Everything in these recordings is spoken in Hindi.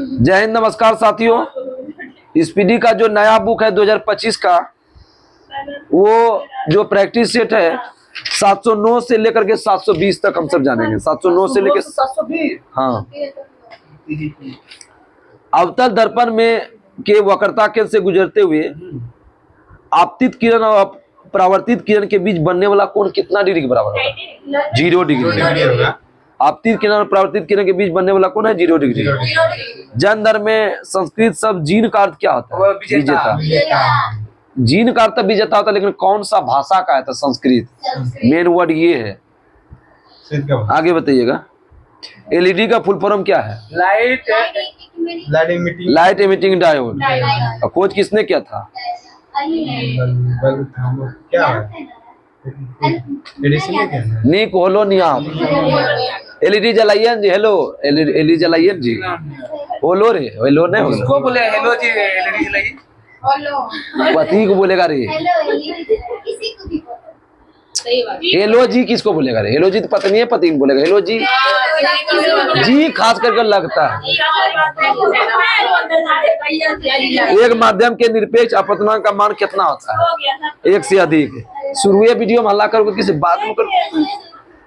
जय हिंद, नमस्कार साथियों। स्पीडी का जो नया बुक है 2025 का, वो जो प्रैक्टिस सेट है 709 से लेकर के 720 तक हम सब जानेंगे। 709 से लेकर 720। हाँ, अवतल दर्पण में के वक्रता केंद्र से गुजरते हुए आपतित किरण और परावर्तित किरण के बीच बनने वाला कोण कितना डिग्री के बराबर होगा? 0 डिग्री। आपतित किरण और परावर्तित किरण के बीच बनने वाला कोण है 0 डिग्री। जन धर्म में संस्कृत शब्द जीन का अर्थ क्या होता है? विजेता। जीन का अर्थ विजेता होता है, लेकिन कौन सा भाषा का है? तो संस्कृत। मेन वर्ड ये है। आगे बताइएगा। एलईडी का फुल फॉर्म क्या है? Light emitting diode. खोज किसने किया था? निक होलोनियस। एलईडी जलाइए जी। हेलो, एलईडी जलाइए जी। होलो रे, हेलो नहीं होलो। किसको बोले हेलो जी? एलईडी जलाइए। पति को बोलेगा रे। हेलो जी किसको बोलेगा रे? हेलो जी तो पत्नी है, पति को बोलेगा हेलो जी। जी खास करके लगता है। एक माध्यम के निरपेक्ष अपवर्तनांक का मान कितना होता है? 1 से अधिक। शुरुए वीडियो में हल्ला करोगे, किसी बात में करो।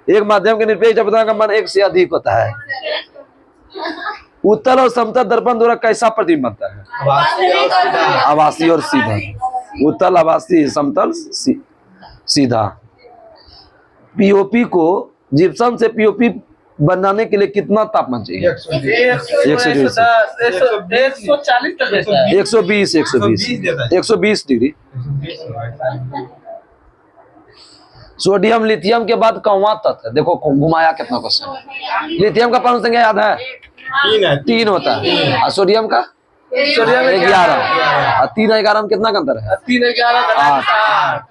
एक माध्यम के निरपेक्ष अपवर्तनांक का मान 1 से अधिक होता है। उत्तल और समतल दर्पण द्वारा कैसा प्रतिबिंब बनता है? आभासी और सीधा। उत्तल, आभासी, समतल, सीधा। पीओपी को जिप्सम से पीओपी बनाने के लिए कितना तापमान चाहिए? 120 डिग्री। सोडियम लिथियम के बाद कौवा तत्व है? देखो घुमाया कितना क्वेश्चन। लिथियम का परमाणु संख्या याद है? 3 होता है। और सोडियम का 11। और 3 और 11 में कितना का अंतर है? 3 11 8।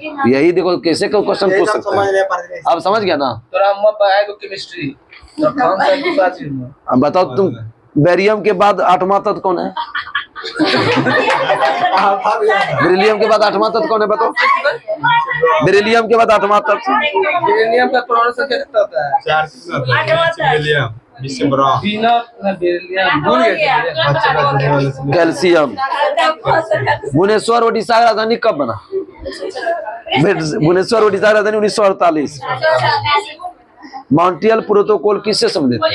यही देखो कैसे क्वेश्चन पूछ सकते हैं। अब समझ गया ना? केमिस्ट्री। अब बताओ तुम, बेरियम के बाद 8वां तत्व कौन है? बेरिलियम के बाद 8वां तत्व कौन है बताओ? बेरिलियम के बाद 8वां तत्व। बेरिलियम का परमाणु संख्या कितना होता है? 4 कैल्शियम। भुवनेश्वर ओडिशा की राजधानी कब बना? भुवनेश्वर ओडिशा की राजधानी 1948। मॉन्ट्रियल प्रोटोकॉल किससे संबंधित है?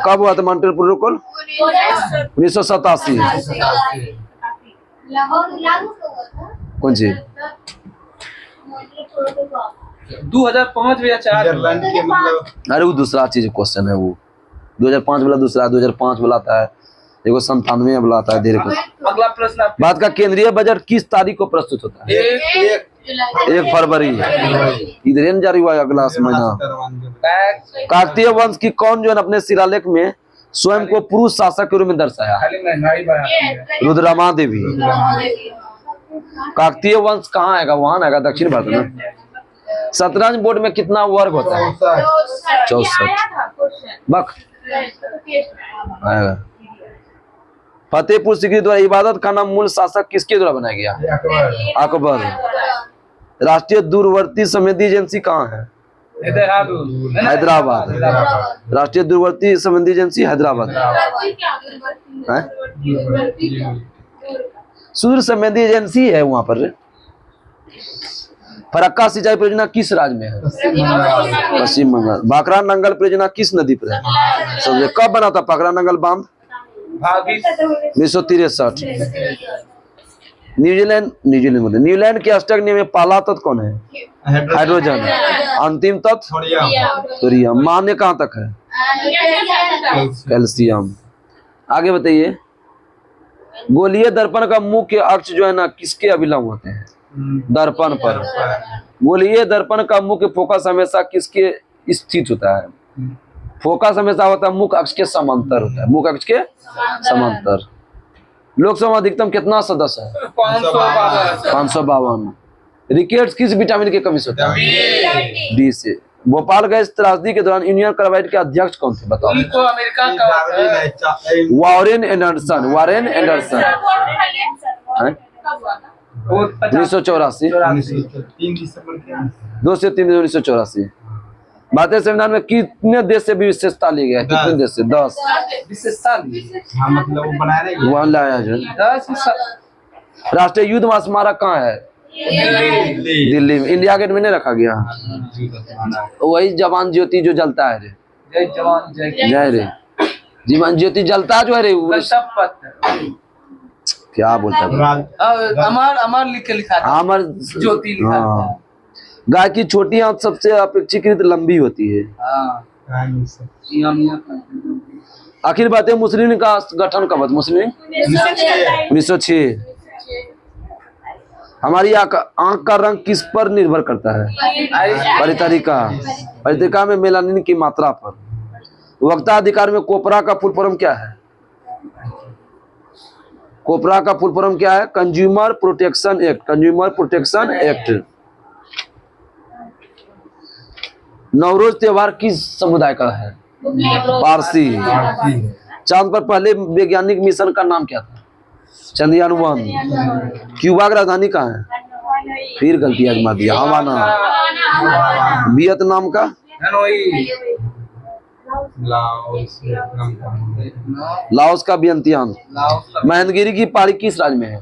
कब हुआ था मॉन्ट्रियल प्रोटोकॉल? 1987। कौन सी? 2005 या 4। अरे वो दूसरा चीज क्वेश्चन है। वो 2005 वाला दूसरा, 2005 वाला आता है, देखो 97 वाला आता है। देर को अगला प्रश्न। भारत का केंद्रीय बजट किस तारीख को प्रस्तुत होता है? 1 फरवरी। इधर जारी हुआ अगला महीना। काकतीय वंश की कौन जो है अपने शिलालेख में स्वयं को पुरुष शासक के रूप में दर्शाया? रुद्रमा देवी। काकतीय वंश कहाँ आएगा? वहां आएगा, दक्षिण भारत में। शतरंज बोर्ड में कितना वर्ग होता है? 64 बक आएगा। फतेहपुर सीकरी द्वारा इबादत खाना मूल शासक किसके द्वारा बनाया गया? अकबर। राष्ट्रीय दूरवर्ती संवेदी एजेंसी कहाँ है? हैदराबाद। राष्ट्रीय दूरवर्ती संवेदी एजेंसी हैदराबाद। सूर्य संवेदी एजेंसी है वहां पर। फरक्का सिंचाई परियोजना किस राज्य में है? पश्चिम बंगाल। भाखड़ा नंगल परियोजना किस नदी पर है? समझे कब बना था भाखड़ा नंगल बांध? 1963। न्यूजीलैंड के अष्टक नियम में पहला तत्व कौन है? हाइड्रोजन। अंतिम तत्व थोरियम। मान्य कहाँ तक है? कैल्शियम। आगे बताइए। गोलीय दर्पण का मुख्य अक्ष जो है ना किसके अभिलंब होते हैं? दर्पण पर। गोलीय दर्पण का मुख्य फोकस हमेशा किसके स्थित होता है? फोकस हमेशा होता है मुख्य अक्ष के समांतर होता है। मुख्य अक्ष के समांतर। लोकसभा अधिकतम कितना सदस्य है? 552। रिकेट्स किस विटामिन की कमी से होता है? डी से। भोपाल गैस त्रासदी के दौरान यूनियन कार्बाइड के अध्यक्ष कौन थे बताओ? Warren Anderson. 1984। 2 से 3 1984। भारतीय संविधान में कितने देश से भी विशेषता ली गया है? कितने देश से? 10 विशेषता नहीं। हाँ मतलब वो बनाया नहीं वहाँ लाया जो 10 राष्ट्रीय युद्ध स्मारक कहाँ है? दिल्ली में। इंडिया गेट में नहीं रखा गया? वही जवान ज्योति जो जलता है रे, जय जवान जय जय रे, जीवन ज्योति जलता जो है रे क्या बोलता है? अमर अमर लिख के लिखा था, अमर ज्योति लिखा था। गाय की छोटी आंत सबसे अपेक्षाकृत लंबी होती है। अखिल भारतीय मुस्लिम लीग का गठन कब? मुस्लिम लीग 1906। हमारी आंख का रंग किस पर निर्भर करता है? परितरिका। परितरिका में मेलानिन की मात्रा पर। वक्ता अधिकार में कोपरा का फुल फॉर्म क्या है? कोपरा का फुल फॉर्म क्या है? Consumer protection act. Consumer protection act. Navroz त्योहार किस समुदाय का है? पारसी। चांद पर पहले वैज्ञानिक मिशन का नाम क्या था? चंद्रयान 1। क्यूबा की राजधानी कहाँ है? फिर गलती आजमा दिया। हवाना। वियतनाम का? लाओस का वियंतियान। महेंद्रगिरी की पहाड़ी किस राज्य में है?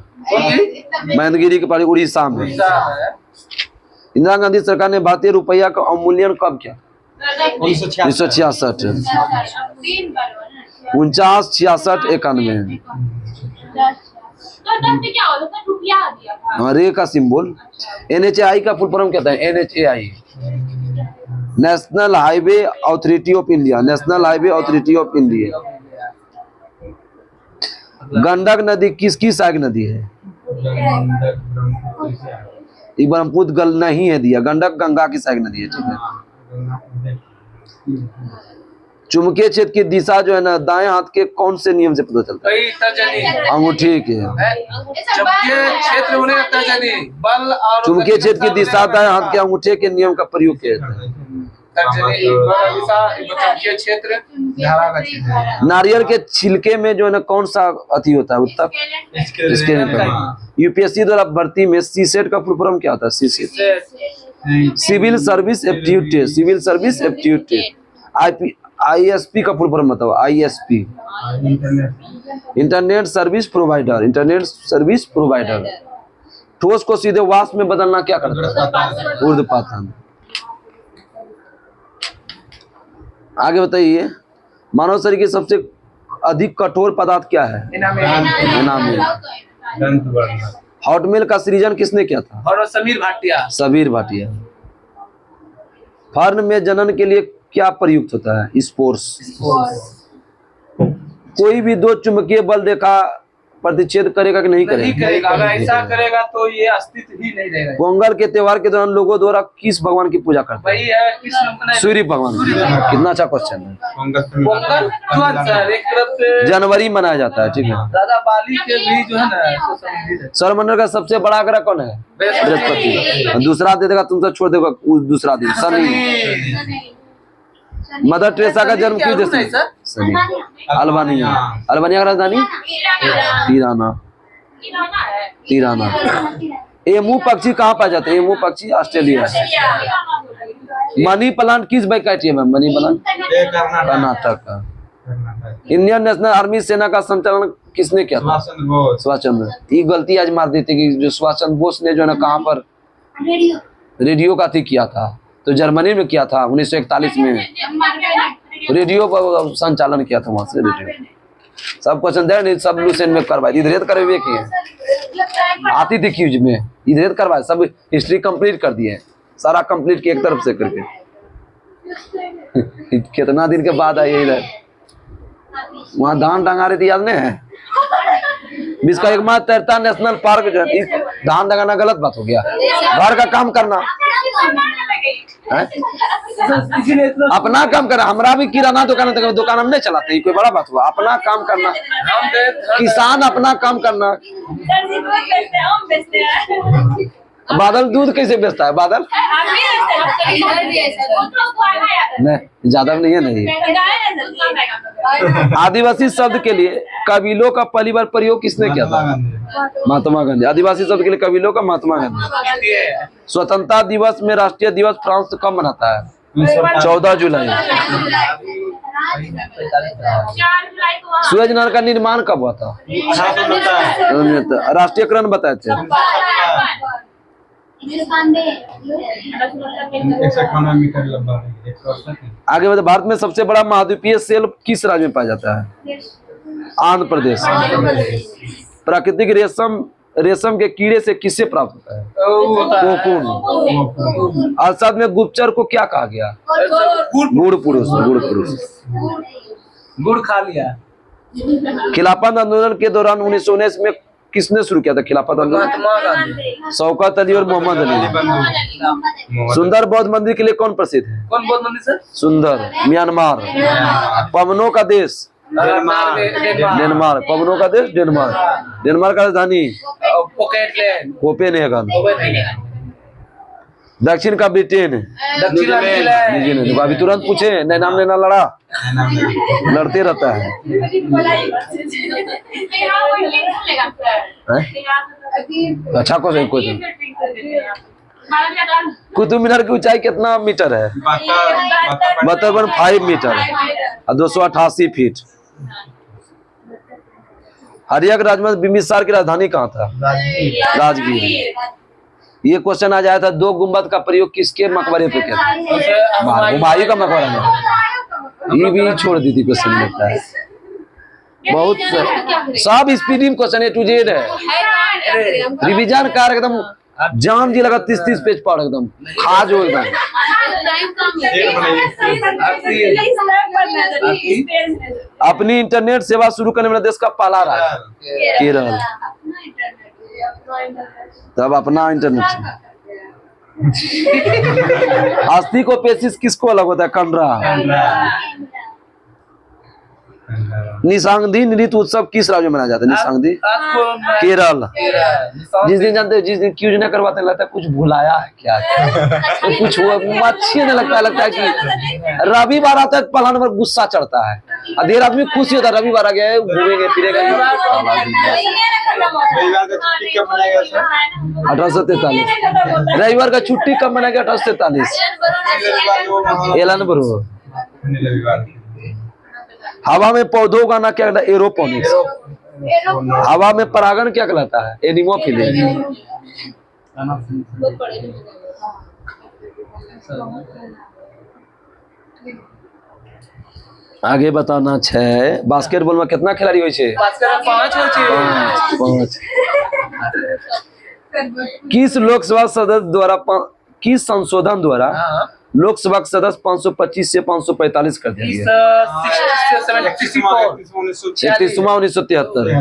महेंद्रगिरी की पहाड़ी उड़ीसा में। इंदिरा गांधी सरकार ने भारतीय रुपया का अवमूल्यन कब किया? 1966। 49, 66, 91। रे का सिंबल। NHAI का फुल फॉर्म क्या था? NHAI national highway authority of India. National highway authority of India. Gandak नदी किसकी सहायक नदी है? ब्रह्मपुत्र गल नहीं है दिया। गंडक गंगा की सहायक नदी है। ठीक है। चुंबकीय क्षेत्र की दिशा जो है ना, दाएं हाथ के कौन से नियम से पता चलता है? अंगूठी के। चुंबकीय क्षेत्र होने का तर्जनी बल और चुंबकीय क्षेत्र की दिशा दाएं हाथ के अंगूठे के नियम का प्रयोग किया जाता है। क्षेत्र। नारियल के छिलके में जो है ना कौन सा अति होता है? उत्तक। इसके यूपीएससी द्वारा भर्ती में सीसेट का फुल फॉर्म क्या होता है? CSAT civil service aptitude test. Civil service aptitude test. ISP का फुल फॉर्म बताओ। ISP internet service provider. Internet service provider. ठोस को सीधे वाष्प में बदलना क्या करता है? ऊर्ध्वपातन। आगे बताइए, मानव शरीर की सबसे अधिक कठोर पदार्थ क्या है? एनामेल। हॉटमेल का सृजन किसने किया था? और समीर भाटिया। समीर भाटिया। फर्न में जनन के लिए क्या प्रयुक्त होता है? स्पोर्स। कोई भी दो चुंबकीय बल रेखा प्रतिच्छेद करेगा कि नहीं नहीं करेगा। अगर ऐसा करेगा तो ये अस्तित्व ही नहीं रहेगा। पोंगल के त्योहार के दौरान लोगों द्वारा किस भगवान की पूजा करते हैं? वही है कृष्ण। सूर्य भगवान। कितना अच्छा क्वेश्चन है। पोंगल सर एक तरफ से जनवरी मनाया जाता है। ठीक है। राजा बाली के भी जो है ना सौरमंडल का सबसे बड़ा ग्रह कौन है? बृहस्पति। दूसरा दे देगा तुमसे छोड़ देगा दूसरा दिन शनि। मदर टेरेसा का जन्म किस देश में? शनि। अल्बानिया। अल्बानिया का राजधानी? तिराना। तिराना। एमू पक्षी कहाँ पाए जाते हैं? एमू पक्षी ऑस्ट्रेलिया। मनी प्लांट किस वैरायटी में? मनी प्लांट कर्नाटक का। इंडियन नेशनल आर्मी सेना का संचालन किसने किया था? सुभाष चंद्र। ये गलती आज मार देते कि जो सुभाष चंद्र बोस ने जो है ना कहाँ पर रेडियो का किया था? तो जर्मनी में किया था 1941 में। रेडियो पर संचालन किया था वहां से। रेडियो सब क्वेश्चन दे नहीं, सब लूसेंट में करवाए। इधर करवे किए आती थी क्यूज में, इधर करवाए। सब हिस्ट्री कंप्लीट कर दिए, सारा कंप्लीट किया एक तरफ से करके। कितना दिन के बाद आई इधर। वहां धान टंगा रही थी, याद नहीं है? विश्वकर्मा तैरता नेशनल पार्क जो है, धान टंगाना गलत बात हो गया। घर का काम करना है? अपना काम करना। हमारा भी किराना दुकान हम नहीं चलाते, कोई बड़ा बात हुआ? अपना काम करना। किसान अपना काम करना। बादल दूध कैसे बेचता है? बादल नहीं, ज्यादा नहीं है। नहीं। आदिवासी शब्द के लिए कबीलों का पहली बार प्रयोग किसने किया था? महात्मा गांधी। आदिवासी शब्द के लिए कबीलों का महात्मा गांधी। स्वतंत्रता दिवस में राष्ट्रीय दिवस फ्रांस कब मनाता है? 14 जुलाई। सूरज नहर का निर्माण कब हुआ था? राष्ट्रीयकरण बताए थे। 198 मीटर लंबा है, 168। आगे बढ़े, भारत में सबसे बड़ा महाद्वीपीय सेल किस राज्य में पाया जाता है? आंध्र प्रदेश। प्राकृतिक रेशम के कीड़े से किससे प्राप्त होता है? कोकून। अरशद में गुप्तचर को क्या कहा गया? गुड़ पुरुष। गुड़ खा लिया। खिलाफत आंदोलन के दौरान 1919 में किसने शुरू किया था खिलाफत आंदोलन? महात्मा गांधी। शौकत अली और मोहम्मद अली। सुंदर बौद्ध मंदिर के लिए कौन प्रसिद्ध है? कौन बौद्ध मंदिर सर? सुंदर, म्यांमार। पवनों का देश? डेनमार्क। पवनों का देश डेनमार्क। डेनमार्क का राजधानी? कोपेनहेगन। दक्षिण का ब्रिटेन? न्यूजीलैंड। अभी तुरंत पूछे, नए नाम लेना लड़ा, लड़ते रहता है। अच्छा क्वेश्चन। कुतुब मीनार की ऊंचाई कितना मीटर है? 72.5 मीटर और 288 फीट। हरियक राजवंश बिंबिसार की राजधानी कहाँ था? राजगीर। ये क्वेश्चन आ जाया था, 2 गुंबद का प्रयोग किसके मकबरे पे किया था? हुमायूं का मकबरा में। ये भी छोड़ दी थी क्वेश्चन, लगता है बहुत सब speeding question A to Z है। रिवीजन कार एकदम जाम जी लगा, 30-30 पेज पढ़ एकदम खा जो एकदम। अपनी इंटरनेट सेवा शुरू करने वाला देश का पहला राज्य? केरल। तब अपना इंटरनेट। अस्थि को पेशिश किसको अलग होता है? कंडरा। निशांगदी नृत्य उत्सव किस राज्य में मनाया जाता है? निशांगदी केरल। जिस दिन जानते हो, जिस दिन क्यूज न करवाते लगता है कुछ भुलाया है क्या, तो कुछ अच्छी नहीं लगता है कि रविवार आता है पहला नंबर गुस्सा चढ़ता है। देर आदमी खुशी होता है, रविवार आ गया है, घूमेंगे फिरेंगे। 1843। रविवार का छुट्टी कब मनाएगा? 1843। एलन ब्रो। हवा में पौधों उगाना क्या कहलाता है? एरोपोनिक्स। हवा में परागण क्या कहलाता है? एनिमोफिली। आगे बताना 6। बास्केटबॉल में कितना खिलाड़ी होय छे? 5। किस लोकसभा सदस्य द्वारा किस संशोधन द्वारा लोकसभा के सदस्य 525 से 545 कर दिया गया? 1973।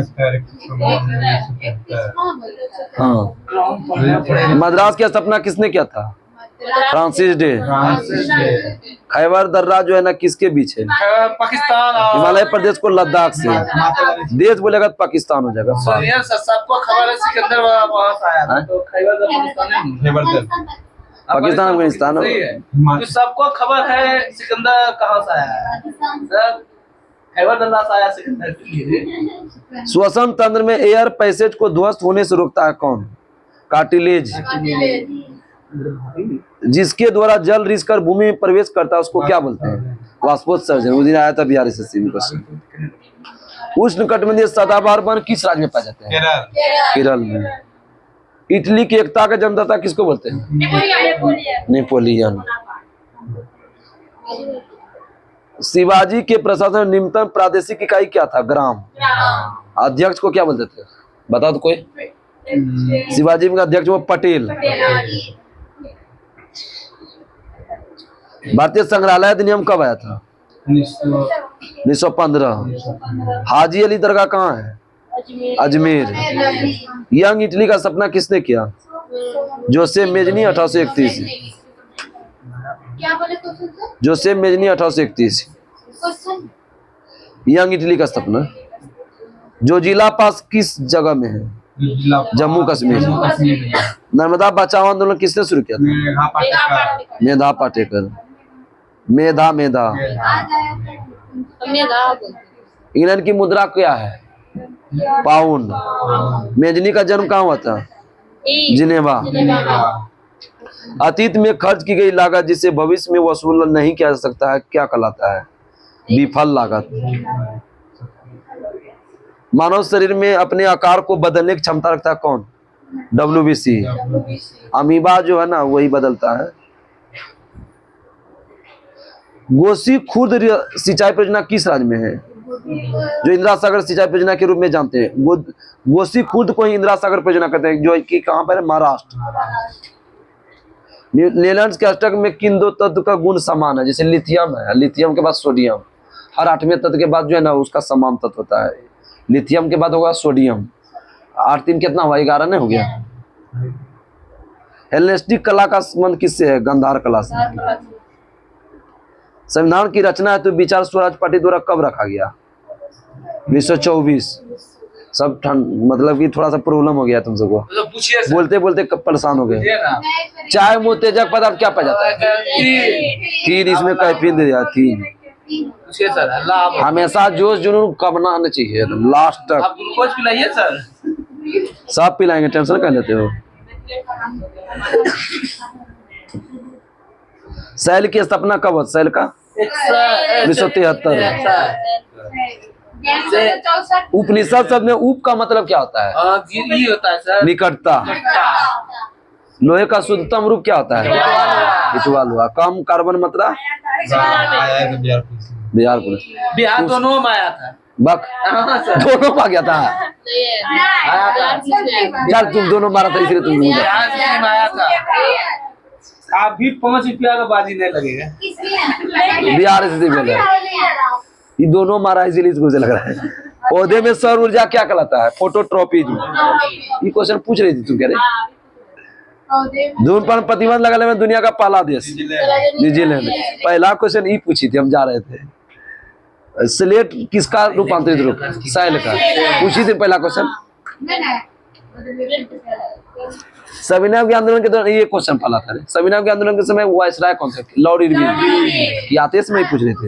हाँ। मद्रास की स्थापना किसने किया था? Francis day. खैबर दर्रा जो है ना किसके बीच है? पाकिस्तान। हिमालय प्रदेश को लद्दाख से। देश बोलेगा तो पाकिस्तान हो जाएगा। सबको खबर है सिकंदर वहां से आया था, तो खैबर पाकिस्तान अफगानिस्तान। तो सबको खबर है सिकंदर कहाँ से आया है। खैबर दर्रा से आया सिकंदर। श्वसन तंत्र में एयर पैसेज को ध्वस्त होने से रोकता है कौन? कार्टिलेज। जिसके द्वारा जल रिस कर भूमि में प्रवेश करता है उसको क्या बोलते हैं? वाष्पोत्सर्जन। उस दिन आया था बिहार SSC में क्वेश्चन। उष्णकटिबंधीय सदाबहार वन किस राज्य में पाए जाते हैं? केरल में। इटली की एकता का जन्मदाता किसको बोलते हैं? नेपोलियन। शिवाजी के प्रशासन में निम्नतम प्रादेशिक इकाई क्या था? ग्राम। अध्यक्ष को क्या बोलते थे? बताओ तो कोई। शिवाजी का अध्यक्ष वो पटेल। भारतीय संग्रहालय अधिनियम कब आया था? 1915। हाजी अली दरगाह कहाँ है? अजमेर। यंग इटली का सपना किसने किया? Joseph Mazzini 1831। Joseph Mazzini 1831। Young Italy का सपना। जो जिला पास किस जगह में है? जम्मू कश्मीर। नर्मदा बचाओ आंदोलन किसने शुरू किया था? मेधा पाटेकर। मेधा। इंग्लैंड की मुद्रा क्या है? पाउंड। मेजनी का जन्म कहाँ हुआ था? जिनेवा। अतीत में खर्च की गई लागत जिसे भविष्य में वसूल नहीं किया जा सकता है क्या कहलाता है? विफल लागत। मानव शरीर में अपने आकार को बदलने की क्षमता रखता है कौन? WBC। अमीबा जो है ना वही बदलता है। गोसी खुर्द सिंचाई परियोजना किस राज्य में है? जो इंदिरा सागर सिंचाई परियोजना के रूप में जानते हैं। गोसी खुर्द को ही इंदिरा सागर परियोजना कहते हैं, जो कि कहाँ पर है? महाराष्ट्र। नीलैंड के अष्टक में किन दो तत्व का गुण समान है? जैसे लिथियम है, लिथियम के बाद सोडियम। हर 8वें तत्व के बाद जो है ना उसका समान तत्व होता है। लिथियम के बाद होगा सोडियम। 8 3 कितना हुआ? 11 नहीं हो गया? हेलेनिस्टिक कला का संबंध किससे है? गांधार कला से। संविधान की रचना है तो विचार स्वराज पार्टी द्वारा कब रखा गया? 1924। सब मतलब कि थोड़ा सा प्रॉब्लम हो गया तुम सबको, बोलते बोलते परेशान हो गए। चाय में उत्तेजक पदार्थ क्या पाया जाता है? तीन। इसमें कैफीन दे दिया। तीन। हमेशा जोश जुनून कब ना आना चाहिए, लास्ट तक। आप ग्लूकोज पिलाइए सर। सब पिलाएंगे, टेंशन कर लेते हो। शैल की स्थापना कब हुआ? शैल का 1973। उपनिषद शब्द में उप का मतलब क्या होता है? गिरी होता है सर। निकटता। लोहे का शुद्धतम रूप क्या होता है? इटवाल हुआ। कम कार्बन मात्रा? बिहार बिहार दोनों में आया था। बक दोनों में आ गया था। यार तुम दोनों मारा था इसलिए तुम आया था। आप भी 5 रुपया का बाजी नहीं लगेगा। बिहार से बोले ये दोनों मारा इसीलिए इसको लग रहा है। पौधे में सौर ऊर्जा क्या कहलाता है? फोटोट्रोपिज्म। ये क्वेश्चन पूछ रही थी तुम, कह रहे धूम्रपान प्रतिबंध लगाने में दुनिया का पहला देश न्यूजीलैंड। पहला क्वेश्चन ये पूछी थी, हम जा रहे थे। स्लेट किसका रूपांतरित रूप? शैल का। पूछी थी पहला क्वेश्चन। सविनय के आंदोलन के दौरान ये क्वेश्चन फैला था। सविनय के आंदोलन के समय वायसराय कौन थे? Lord Irwin. आते में ही पूछ रहे थे।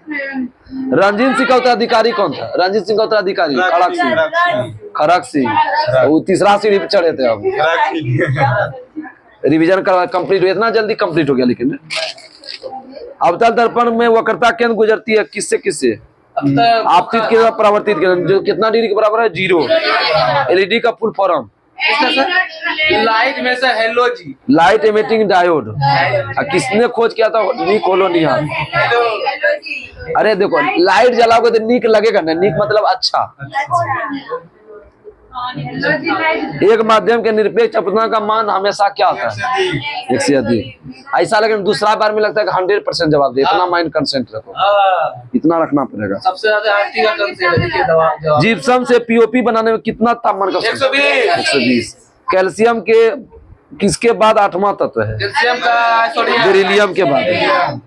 रणजीत सिंह का उत्तराधिकारी कौन था? रणजीत सिंह का उत्तराधिकारी खड़क सिंह। खड़क सिंह वो तीसरा सीढ़ी पे चढ़े थे। अब रिवीजन करवा कंप्लीट हुआ, इतना जल्दी कंप्लीट हो गया। लेकिन अवतल दर्पण में वक्रता केंद्र गुजरती है किससे किससे? आपतित के परावर्तित केंद्र, जो कितना डिग्री के बराबर है? 0। LED का फुल फॉर्म? लाइट में से हेलोजी। Light emitting diode. किसने खोज किया था? निक होलोनियन। अरे देखो, लाइट जलाओगे तो निक लगेगा ना। निक मतलब अच्छा। एक माध्यम के निरपेक्ष अपना का मान हमेशा क्या होता है? 1 से अधिक। ऐसा लेकिन दूसरा बार में लगता है कि 100% जवाब दे। इतना माइंड कंसेंट रखो, इतना रखना पड़ेगा। सबसे ज्यादा जिप्सम से POP बनाने में कितना तापमान का? 120। कैल्शियम के किसके बाद 8वां तत्व है? कैल्शियम का सोडियम। बेरिलियम के बाद।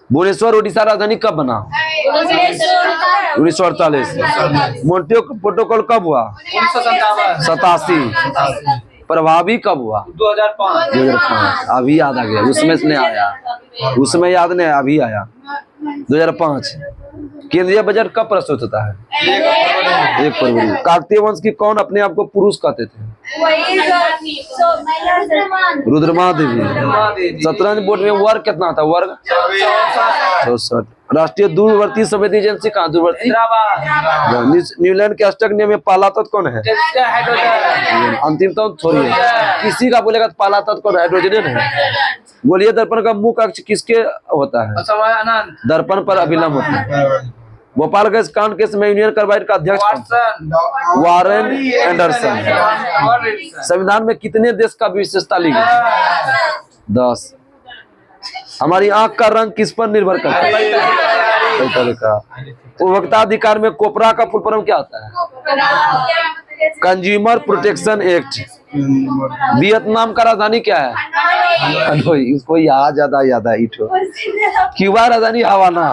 भुवनेश्वर उड़ीसा राजधानी कब बना? 1948। मोन्ट्रियो प्रोटोकॉल कब हुआ? 87। प्रभावी कब हुआ? 2005। अभी याद आ गया, उसमें से नहीं आया। उसमें याद नहीं, अभी आया 2005। केंद्रीय बजट कब प्रस्तुत होता है? 1 फरवरी। काकतीय वंश की कौन अपने आप को पुरुष कहते थे? रुद्रमा देवी। शतरंज बोर्ड में वर्ग कितना था? वर्ग 64। राष्ट्रीय दूरवर्ती संवेदी एजेंसी कहाँ? दूरवर्ती न्यूजीलैंड के अष्टक नियम में पहला तत्व कौन है? अंतिम तत्व थोड़ी है। किसी का बोलेगा तो पहला तत्व कौन? हाइड्रोजन है। बोलिए दर्पण का मुख्य अक्ष किसके होता है? दर्पण पर अभिलंब होता है। भोपाल गैस कांड केस में यूनियन कार्बाइड का अध्यक्ष वारेन एंडरसन। संविधान में कितने देश का विशेषता ली गई? 10। हमारी आंख का रंग किस पर निर्भर करता है? उपभोक्ता अधिकार में कोपरा का फुल फॉर्म क्या होता है? Consumer protection act. वियतनाम का राजधानी क्या है? इसको याद है इठो। क्यूबा राजधानी हवाना।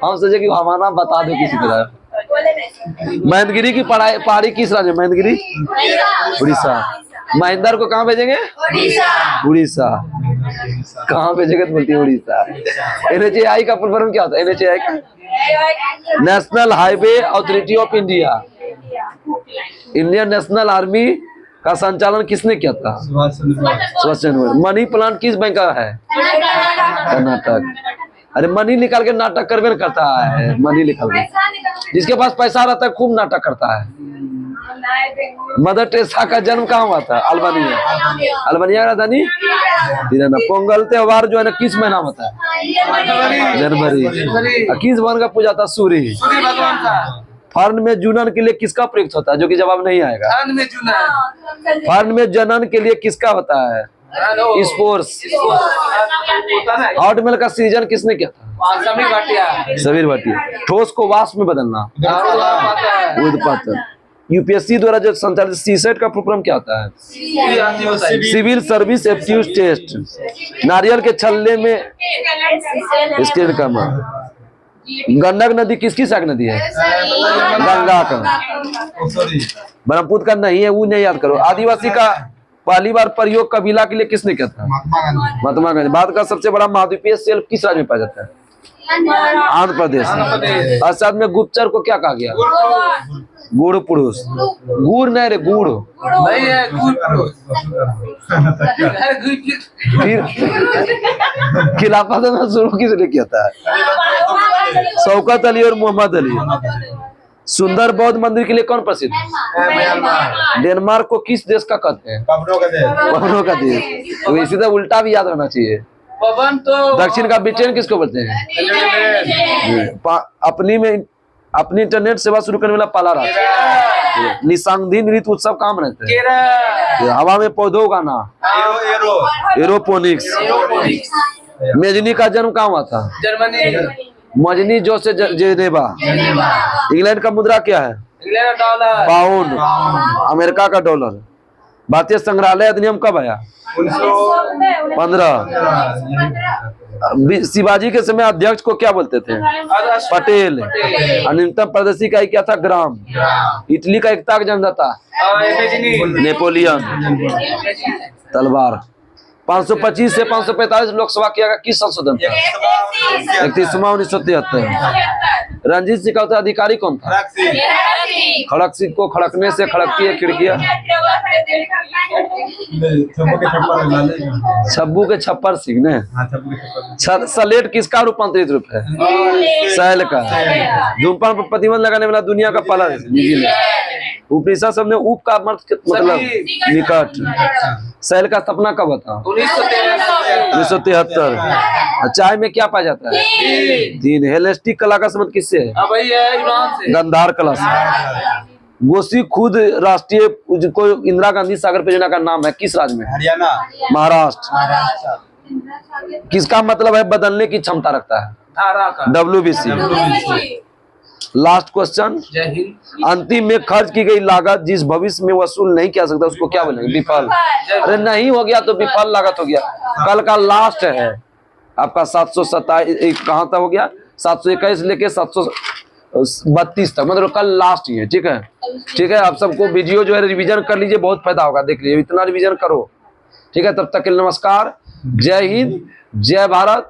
हम सोचे कि हवाना बता दो किसी तरह। महेंद्रगिरी की पहाड़ी किस राज्य? महेंद्रगिरी उड़ीसा। महेंद्र को कहाँ भेजेंगे? उड़ीसा। कहाँ भेजेंगे तो बोलती है उड़ीसा। NHAI का फुल फॉर्म क्या होता है? NHAI का national highway authority of India. Indian national army का संचालन किसने किया था? सुभाष चंद्र बोस। सुभाष चंद्र बोस। मनी प्लांट किस बैंक का है? कर्नाटक। अरे मनी निकाल के नाटक करवे करता है, मनी निकाल के, जिसके पास पैसा रहता है खूब नाटक करता है। मदर टेरेसा का जन्म कहाँ हुआ था? अल्बानिया। अल्बानिया का राजधानी तिराना। पोंगल त्योहार जो है ना किस महीना होता है? जनवरी। किस भगवान का पूजा था? सूर्य। सूर्य भगवान का। फर्न में जुनन के लिए किसका प्रयुक्त होता है? जो कि जवाब नहीं आएगा। फर्न में चुना। फर्न में जनन के लिए किसका होता है? स्पोर्स। हॉटमेल का सीजन किसने किया था? समीर भाटिया। समीर भाटिया। ठोस को वाष्प में बदलना, उत्पादन। यूपीएससी द्वारा जो संचालित सीसेट का प्रोग्राम क्या होता है? Civil service aptitude test. नारियल के छल्ले में स्क्रीन का मान। गंडक नदी किसकी शाख नदी है? गंगा का। ब्रह्मपुत्र का नहीं है, वो नहीं याद करो। आदिवासी का पहली बार प्रयोग कबीला के लिए किसने किया था? महात्मा गांधी। भारत का सबसे बड़ा महाद्वीपीय सेल किस राज्य में पाया जाता है? आंध्र प्रदेश। अर्थशास्त्र में गुप्तचर को क्या कहा गया? गुड़ पुरुष। गुड़ नहीं रे, गुड़ नहीं है, फिर खिलाफत में शुरू किसने किया था? शौकत अली और मोहम्मद अली। सुंदर बौद्ध मंदिर के लिए कौन प्रसिद्ध है? डेनमार्क को किस देश का कहते हैं? पवनों का देश। तो इसी तरह उल्टा भी याद रहना चाहिए। पवन तो दक्षिण का ब्रिटेन किसको बोलते हैं? अपनी इंटरनेट सेवा शुरू करने वाला पहला राज्य। निसंदिग्ध नृत्य उत्सव कहाँ मनाते हैं? हवा में पौधों उगाना, एरोपोनिक्स। मेजनी का जन्म कहाँ हुआ था? जर्मनी। मजनी जो से जेनेवा। इंग्लैंड का मुद्रा क्या है? England dollar. पाउंड। अमेरिका का डॉलर। भारतीय संग्रहालय अधिनियम कब आया? 15। शिवाजी के समय अध्यक्ष को क्या बोलते थे? पटेल। न्यूनतम प्रदेशी इकाई क्या था? ग्राम। इटली का एकता जनता? नेपोलियन। तलवार। 525 से 545 लोकसभा किया गया किस संशोधन था? 31वां 1973। रंजीत सिंह का उत्तराधिकारी कौन था? खड़क सिंह को खड़कने से खड़कती है खिड़कियां। छब्बू के छप्पर सिंह ने। सलेट किसका रूपांतरित रूप है? सैल का। धूम्रपान पर प्रतिबंध लगाने वाला दुनिया का पहला देश न्यूजीलैंड। उपनिषद शब्द में उप का मतलब निकट। सैल का स्थापना कब था? 1973। चाय में क्या पाया जाता है? तीन। हेलेनिस्टिक कला का संबंध किससे है? गंधार कला से। गोसी खुद राष्ट्रीय को इंदिरा गांधी सागर परियोजना का नाम है किस राज्य में? हरियाणा। महाराष्ट्र। किसका मतलब है बदलने की क्षमता रखता है? धारा का। WBC। Last question. जय हिंद। अंतिम में खर्च की गई लागत जिस भविष्य में वसूल नहीं किया सकता उसको क्या बोलेंगे? विफल। अरे नहीं हो गया तो विफल लागत हो गया। कल का लास्ट है आपका 727 कहाँ तक हो गया? 721 लेके 732 तक, मतलब कल लास्ट ही है। ठीक है, ठीक है। आप सबको वीडियो जो है रिवीजन कर लीजिए, बहुत फायदा होगा। देख लीजिए, इतना रिवीजन करो। ठीक है, तब तक के लिए नमस्कार। जय हिंद, जय भारत,